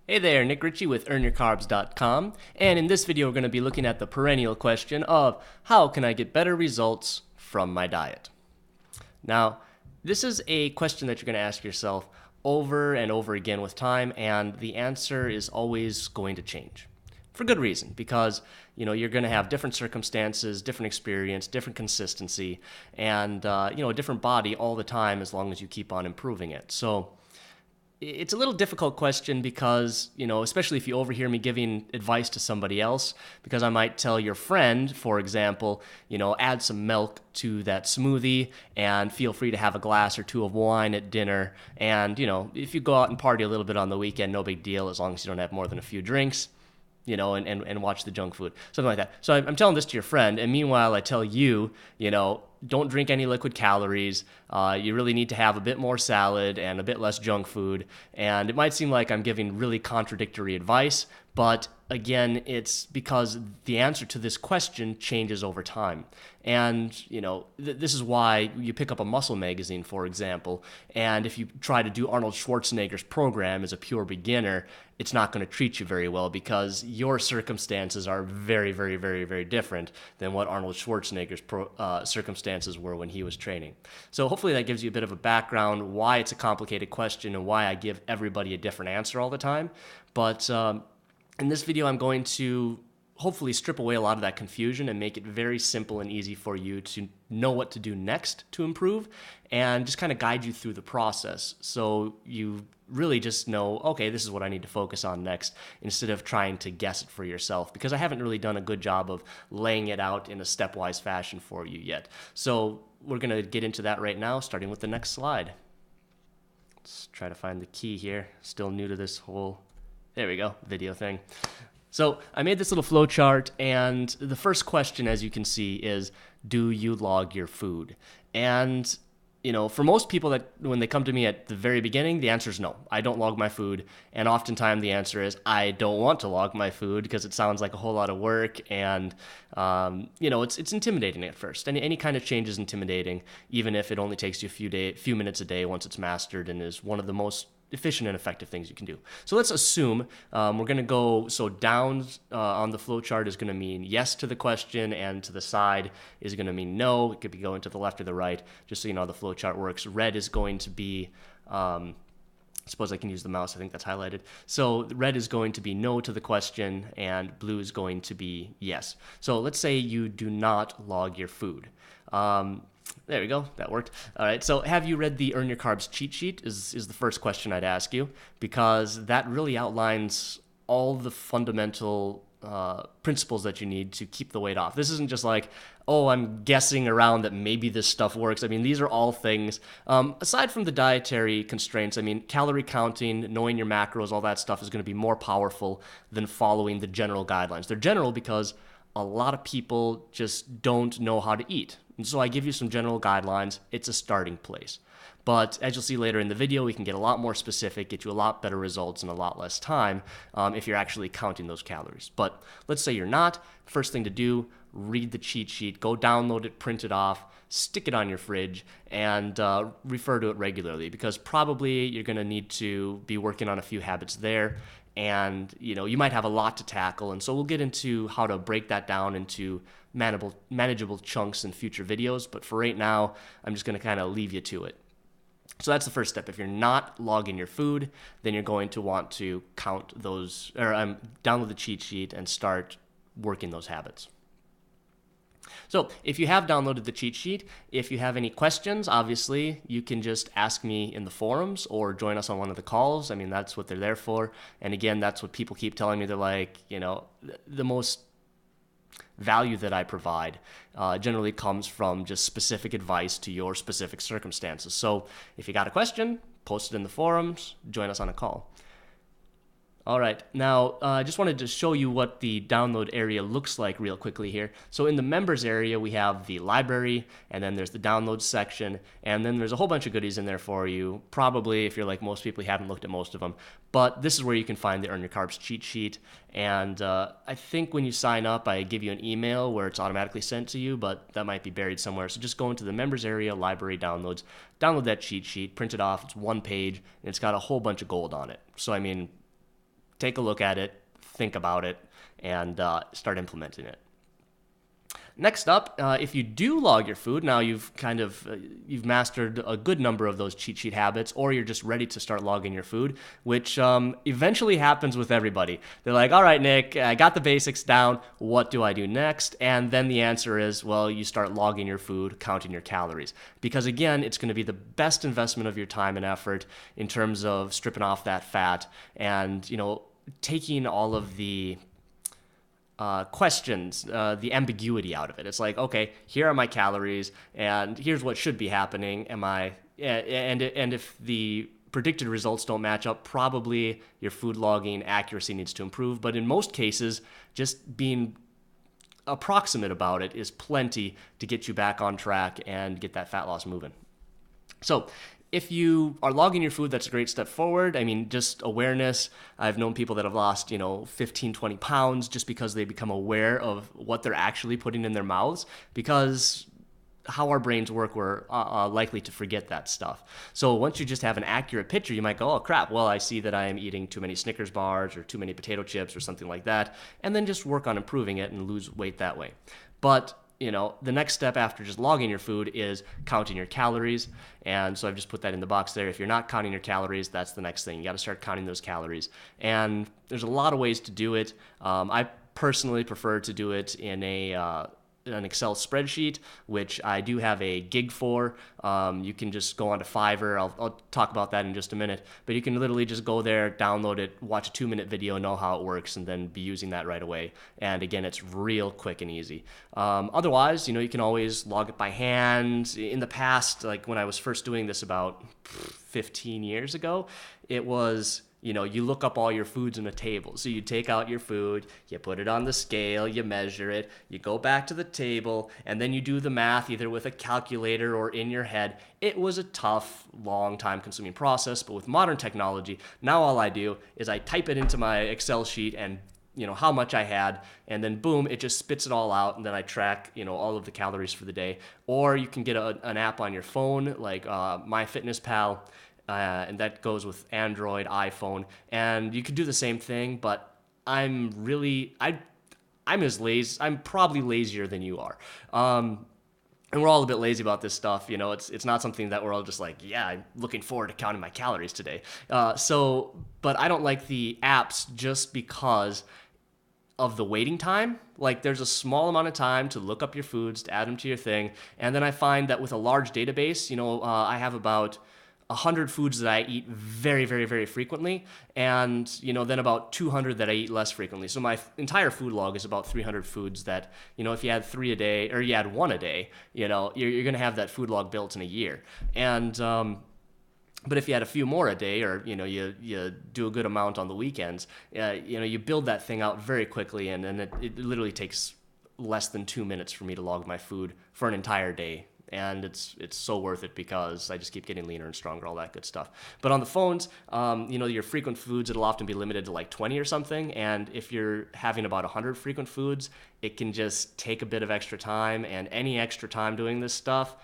Hey there, Nick Ritchie with EarnYourCarbs.com, and in this video we're going to be looking at the perennial question of how can I get better results from my diet? Now, this is a question that you're going to ask yourself over and over again with time, and the answer is always going to change. For good reason, because you're going to have different circumstances, different experience, different consistency, and a different body all the time as long as you keep on improving it. So it's a little difficult question because, especially if you overhear me giving advice to somebody else, because I might tell your friend, for example, add some milk to that smoothie and feel free to have a glass or two of wine at dinner. And, if you go out and party a little bit on the weekend, no big deal as long as you don't have more than a few drinks. And watch the junk food, something like that. So I'm telling this to your friend, and meanwhile I tell you, don't drink any liquid calories. You really need to have a bit more salad and a bit less junk food. And it might seem like I'm giving really contradictory advice, but again, it's because the answer to this question changes over time. And, this is why you pick up a muscle magazine, for example, and if you try to do Arnold Schwarzenegger's program as a pure beginner, it's not going to treat you very well because your circumstances are very, very, very, very different than what Arnold Schwarzenegger's circumstances were when he was training. So hopefully that gives you a bit of a background why it's a complicated question and why I give everybody a different answer all the time. But in this video, I'm going to hopefully strip away a lot of that confusion and make it very simple and easy for you to know what to do next to improve and just kind of guide you through the process so you really just know, okay, this is what I need to focus on next instead of trying to guess it for yourself, because I haven't really done a good job of laying it out in a stepwise fashion for you yet. So we're going to get into that right now, starting with the next slide. Let's try to find the key here. Still new to this whole, there we go, video thing. So I made this little flow chart, and the first question, as you can see, is, do you log your food? And, for most people that when they come to me at the very beginning, the answer is no, I don't log my food. And oftentimes the answer is, I don't want to log my food because it sounds like a whole lot of work. And, it's intimidating at first. Any kind of change is intimidating, even if it only takes you a few minutes a day once it's mastered, and is one of the most efficient and effective things you can do. So let's assume we're going to go, so down on the flow chart is going to mean yes to the question, and to the side is going to mean no. It could be going to the left or the right, just so you know how the flow chart works. Red is going to be, suppose I can use the mouse, I think that's highlighted. So red is going to be no to the question, and blue is going to be yes. So let's say you do not log your food. There we go. That worked. All right. So have you read the Earn Your Carbs cheat sheet is the first question I'd ask you, because that really outlines all the fundamental principles that you need to keep the weight off. This isn't just like, oh, I'm guessing around that maybe this stuff works. I mean, these are all things, aside from the dietary constraints, calorie counting, knowing your macros, all that stuff is going to be more powerful than following the general guidelines. They're general because a lot of people just don't know how to eat. And so I give you some general guidelines. It's a starting place. But as you'll see later in the video, we can get a lot more specific, get you a lot better results in a lot less time if you're actually counting those calories. But let's say you're not. First thing to do, read the cheat sheet, go download it, print it off, stick it on your fridge, and refer to it regularly, because probably you're going to need to be working on a few habits there. And you might have a lot to tackle, and so we'll get into how to break that down into manageable chunks in future videos. But for right now, I'm just going to kind of leave you to it. So that's the first step. If you're not logging your food, then you're going to want to count those, or download the cheat sheet and start working those habits. So if you have downloaded the cheat sheet, if you have any questions, obviously, you can just ask me in the forums or join us on one of the calls. That's what they're there for. And again, that's what people keep telling me. They're like, the most value that I provide generally comes from just specific advice to your specific circumstances. So if you got a question, post it in the forums, join us on a call. All right, now I just wanted to show you what the download area looks like real quickly here. So in the members area, we have the library, and then there's the downloads section, and then there's a whole bunch of goodies in there for you. Probably, if you're like most people, you haven't looked at most of them, but this is where you can find the Earn Your Carbs cheat sheet. And I think when you sign up, I give you an email where it's automatically sent to you, but that might be buried somewhere. So just go into the members area, library downloads, download that cheat sheet, print it off. It's one page, and it's got a whole bunch of gold on it. So take a look at it, think about it, and start implementing it. Next up, if you do log your food, now you've you've mastered a good number of those cheat sheet habits, or you're just ready to start logging your food, which eventually happens with everybody. They're like, all right, Nick, I got the basics down. What do I do next? And then the answer is, well, you start logging your food, counting your calories. Because again, it's going to be the best investment of your time and effort in terms of stripping off that fat and, taking all of the questions, the ambiguity out of it. It's like, okay, here are my calories, and here's what should be happening. And if the predicted results don't match up, probably your food logging accuracy needs to improve. But in most cases, just being approximate about it is plenty to get you back on track and get that fat loss moving. So if you are logging your food, that's a great step forward. I mean, just awareness. I've known people that have lost, 15, 20 pounds just because they become aware of what they're actually putting in their mouths, because how our brains work, we're likely to forget that stuff. So once you just have an accurate picture, you might go, oh crap, well, I see that I am eating too many Snickers bars or too many potato chips or something like that, and then just work on improving it and lose weight that way. But the next step after just logging your food is counting your calories. And so I've just put that in the box there. If you're not counting your calories, that's the next thing. You got to start counting those calories. And there's a lot of ways to do it. I personally prefer to do it in an Excel spreadsheet, which I do have a gig for. You can just go onto Fiverr. I'll talk about that in just a minute. But you can literally just go there, download it, watch a 2-minute video, know how it works, and then be using that right away. And again, it's real quick and easy. Otherwise, you can always log it by hand. In the past, like when I was first doing this about 15 years ago, it was, you look up all your foods in a table. So you take out your food, you put it on the scale, you measure it, you go back to the table, and then you do the math either with a calculator or in your head. It was a tough, long time consuming process, but with modern technology, now all I do is I type it into my Excel sheet and how much I had, and then boom, it just spits it all out, and then I track, all of the calories for the day. Or you can get an app on your phone like MyFitnessPal, and that goes with Android, iPhone, and you could do the same thing, but I'm as lazy. I'm probably lazier than you are. And we're all a bit lazy about this stuff. It's not something that we're all just like, yeah, I'm looking forward to counting my calories today. But I don't like the apps just because of the waiting time. Like, there's a small amount of time to look up your foods, to add them to your thing. And then I find that with a large database, I have about 100 foods that I eat very, very, very frequently, and then about 200 that I eat less frequently. So my entire food log is about 300 foods that, if you had 3 a day, or you had 1 a day, you're going to have that food log built in a year. And but if you had a few more a day, or you do a good amount on the weekends, you build that thing out very quickly, and then it literally takes less than 2 minutes for me to log my food for an entire day. And it's so worth it because I just keep getting leaner and stronger, all that good stuff. But on the phones, your frequent foods, it'll often be limited to like 20 or something. And if you're having about 100 frequent foods, it can just take a bit of extra time. And any extra time doing this stuff,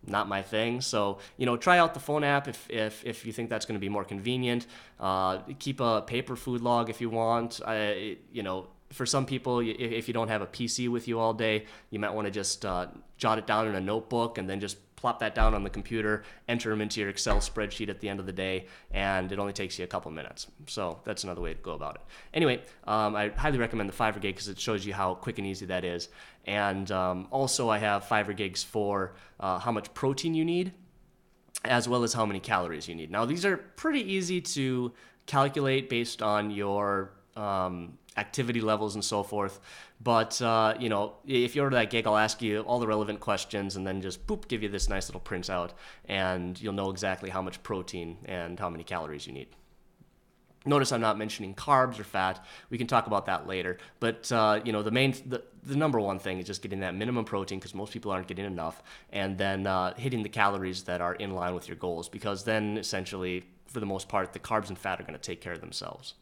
not my thing. So, try out the phone app if you think that's going to be more convenient. Keep a paper food log if you want. For some people, if you don't have a PC with you all day, you might want to just jot it down in a notebook and then just plop that down on the computer, enter them into your Excel spreadsheet at the end of the day, and it only takes you a couple minutes. So that's another way to go about it. Anyway, I highly recommend the Fiverr gig because it shows you how quick and easy that is. And also I have Fiverr gigs for how much protein you need, as well as how many calories you need. Now, these are pretty easy to calculate based on your activity levels and so forth. But, if you order that gig, I'll ask you all the relevant questions and then just boop, give you this nice little printout, and you'll know exactly how much protein and how many calories you need. Notice I'm not mentioning carbs or fat. We can talk about that later. But, the number one thing is just getting that minimum protein, because most people aren't getting enough, and then hitting the calories that are in line with your goals, because then essentially, for the most part, the carbs and fat are going to take care of themselves.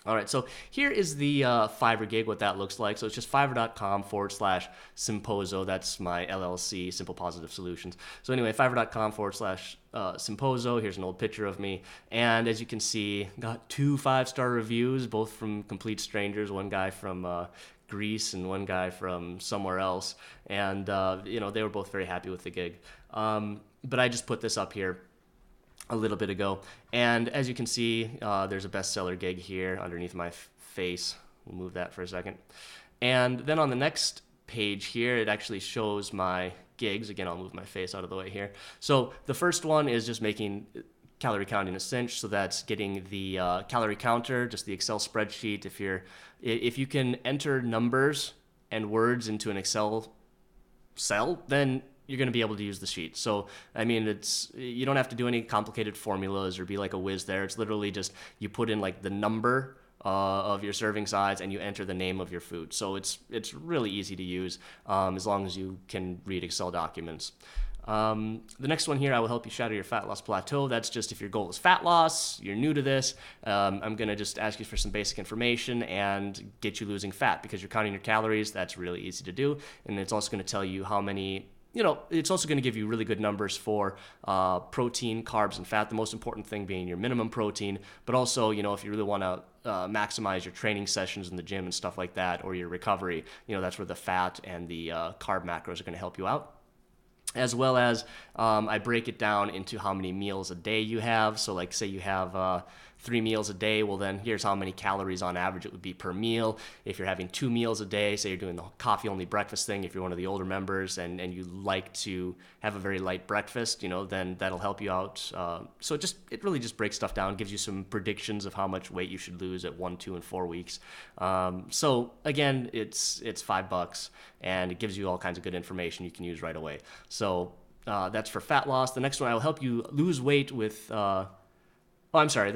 All right, so here is the Fiverr gig, what that looks like. So it's just fiverr.com/Simpozo. That's my LLC, Simple Positive Solutions. So anyway, fiverr.com/Simpozo. Symposo. Here's an old picture of me. And as you can see, got 2 5-star reviews, both from complete strangers. One guy from Greece and one guy from somewhere else. And, they were both very happy with the gig. But I just put this up here a little bit ago. And as you can see, there's a bestseller gig here underneath my face. We'll move that for a second. And then on the next page here, it actually shows my gigs. Again, I'll move my face out of the way here. So the first one is just making calorie counting a cinch. So that's getting the calorie counter, just the Excel spreadsheet. If you can enter numbers and words into an Excel cell, then you're going to be able to use the sheet. So, I mean, you don't have to do any complicated formulas or be like a whiz there. It's literally just you put in like the number of your serving size and you enter the name of your food. So it's really easy to use as long as you can read Excel documents. The next one here, I will help you shatter your fat loss plateau. That's just if your goal is fat loss, you're new to this, I'm going to just ask you for some basic information and get you losing fat because you're counting your calories. That's really easy to do. And it's also going to tell you how many, it's also going to give you really good numbers for protein, carbs, and fat. The most important thing being your minimum protein, but also, if you really want to maximize your training sessions in the gym and stuff like that, or your recovery, that's where the fat and the carb macros are going to help you out. As well as I break it down into how many meals a day you have. So like say you have 3 meals a day, well then here's how many calories on average it would be per meal. If you're having 2 meals a day, say you're doing the coffee only breakfast thing, if you're one of the older members and you like to have a very light breakfast, then that'll help you out. So it really just breaks stuff down, gives you some predictions of how much weight you should lose at 1, 2, and 4 weeks. So again, it's $5 and it gives you all kinds of good information you can use right away. So that's for fat loss. The next one, I will help you lose weight with the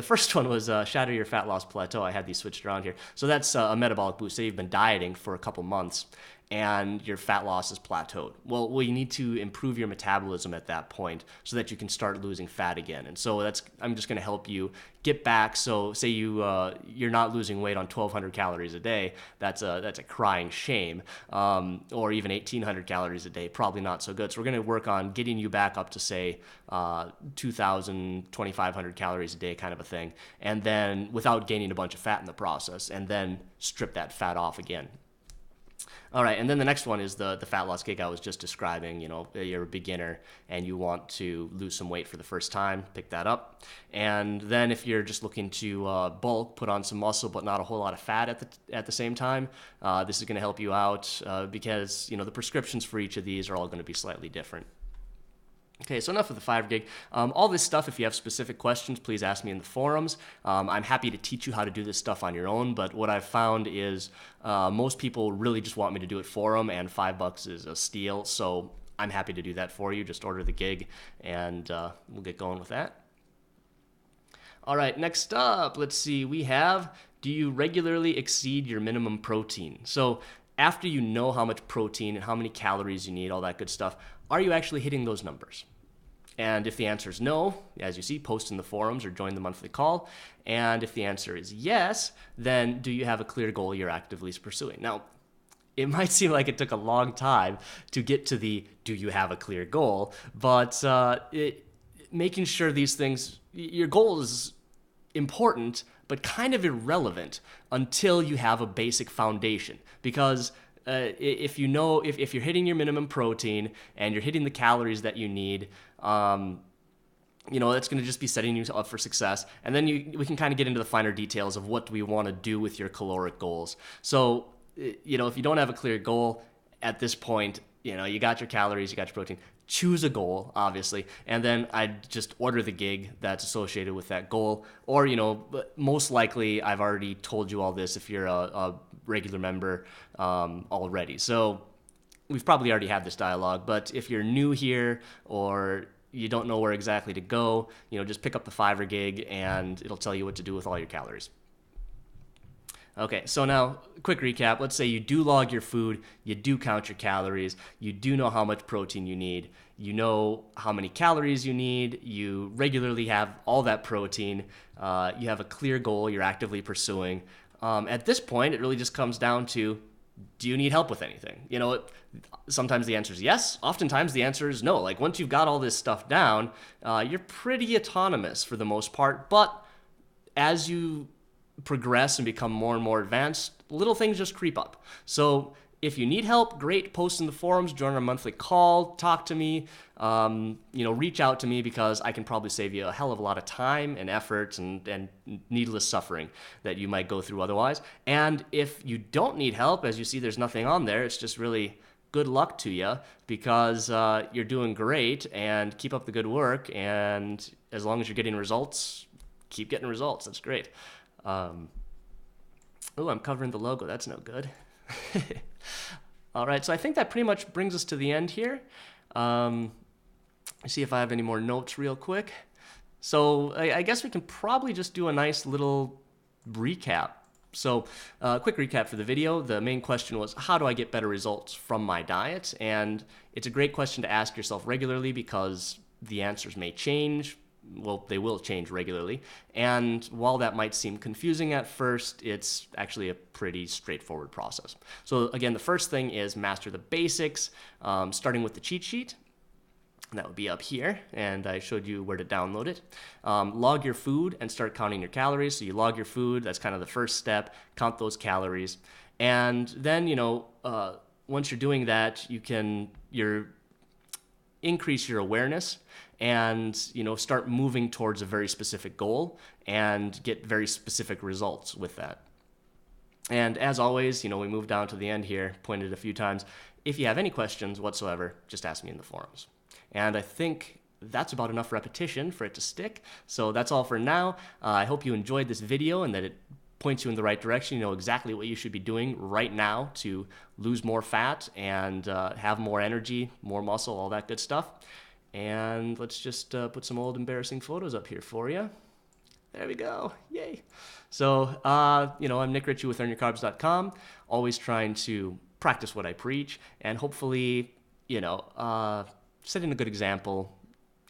first one was shatter your fat loss plateau. I had these switched around here. So that's a metabolic boost. Say you've been dieting for a couple months and your fat loss is plateaued. Well, you need to improve your metabolism at that point so that you can start losing fat again. And so I'm just going to help you get back. So say you're not losing weight on 1,200 calories a day. That's a crying shame. Or even 1,800 calories a day, probably not so good. So we're going to work on getting you back up to say 2,000, 2,500 calories a day kind of a thing. And then without gaining a bunch of fat in the process, and then strip that fat off again. All right, and then the next one is the fat loss gig I was just describing. You're a beginner and you want to lose some weight for the first time, pick that up. And then if you're just looking to bulk, put on some muscle but not a whole lot of fat at the same time, this is going to help you out because the prescriptions for each of these are all going to be slightly different. Okay, so enough of the 5 gig. All this stuff, if you have specific questions, please ask me in the forums. I'm happy to teach you how to do this stuff on your own, but what I've found is most people really just want me to do it for them, and $5 is a steal, so I'm happy to do that for you. Just order the gig, and we'll get going with that. All right, next up, let's see. We have, do you regularly exceed your minimum protein? So after you know how much protein and how many calories you need, all that good stuff, are you actually hitting those numbers? And if the answer is no, as you see, post in the forums or join the monthly call. And if the answer is yes, then do you have a clear goal you're actively pursuing? Now, it might seem like it took a long time to get to the do you have a clear goal, but making sure these things, your goal is important, but kind of irrelevant until you have a basic foundation. Because if you're hitting your minimum protein and you're hitting the calories that you need, that's going to just be setting you up for success. And then we can kind of get into the finer details of what do we want to do with your caloric goals. So, if you don't have a clear goal at this point, you got your calories, you got your protein. Choose a goal, obviously, and then I'd just order the gig that's associated with that goal. Or, most likely I've already told you all this if you're a regular member already. So we've probably already had this dialogue, but if you're new here or you don't know where exactly to go, just pick up the $5 gig and it'll tell you what to do with all your calories. Okay, so now, quick recap. Let's say you do log your food, you do count your calories, you do know how much protein you need, you know how many calories you need, you regularly have all that protein, you have a clear goal you're actively pursuing. At this point, it really just comes down to, do you need help with anything? Sometimes the answer is yes. Oftentimes the answer is no. Like once you've got all this stuff down, you're pretty autonomous for the most part. But as you progress and become more and more advanced, little things just creep up. So if you need help, great, post in the forums, join our monthly call, talk to me, reach out to me, because I can probably save you a hell of a lot of time and effort and needless suffering that you might go through otherwise. And if you don't need help, as you see, there's nothing on there. It's just really good luck to you, because you're doing great, and keep up the good work. And as long as you're getting results, keep getting results. That's great. I'm covering the logo. That's no good. All right, so I think that pretty much brings us to the end here. See if I have any more notes real quick. So I guess we can probably just do a nice little recap. So quick recap for the video. The main question was, how do I get better results from my diet? And it's a great question to ask yourself regularly, because the answers may change. Well, they will change regularly. And while that might seem confusing at first, it's actually a pretty straightforward process. So again, the first thing is master the basics, starting with the cheat sheet. That would be up here, and I showed you where to download it. Log your food and start counting your calories. So you log your food, that's kind of the first step, count those calories. And then, once you're doing that, you can increase your awareness and start moving towards a very specific goal and get very specific results with that. And as always, we move down to the end here, pointed a few times. If you have any questions whatsoever, just ask me in the forums. And I think that's about enough repetition for it to stick. So that's all for now. I hope you enjoyed this video and that it points you in the right direction. You know exactly what you should be doing right now to lose more fat and have more energy, more muscle, all that good stuff. And let's just put some old embarrassing photos up here for you. There we go. Yay. So, I'm Nick Ritchie with earnyourcarbs.com, always trying to practice what I preach and hopefully, setting a good example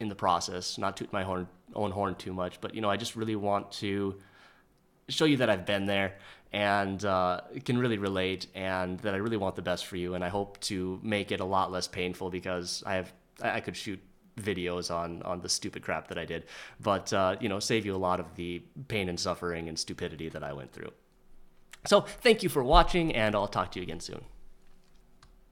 in the process, not toot my own horn too much, but, I just really want to show you that I've been there and can really relate, and that I really want the best for you. And I hope to make it a lot less painful, because I could shoot videos on the stupid crap that I did, but save you a lot of the pain and suffering and stupidity that I went through. So thank you for watching, and I'll talk to you again soon.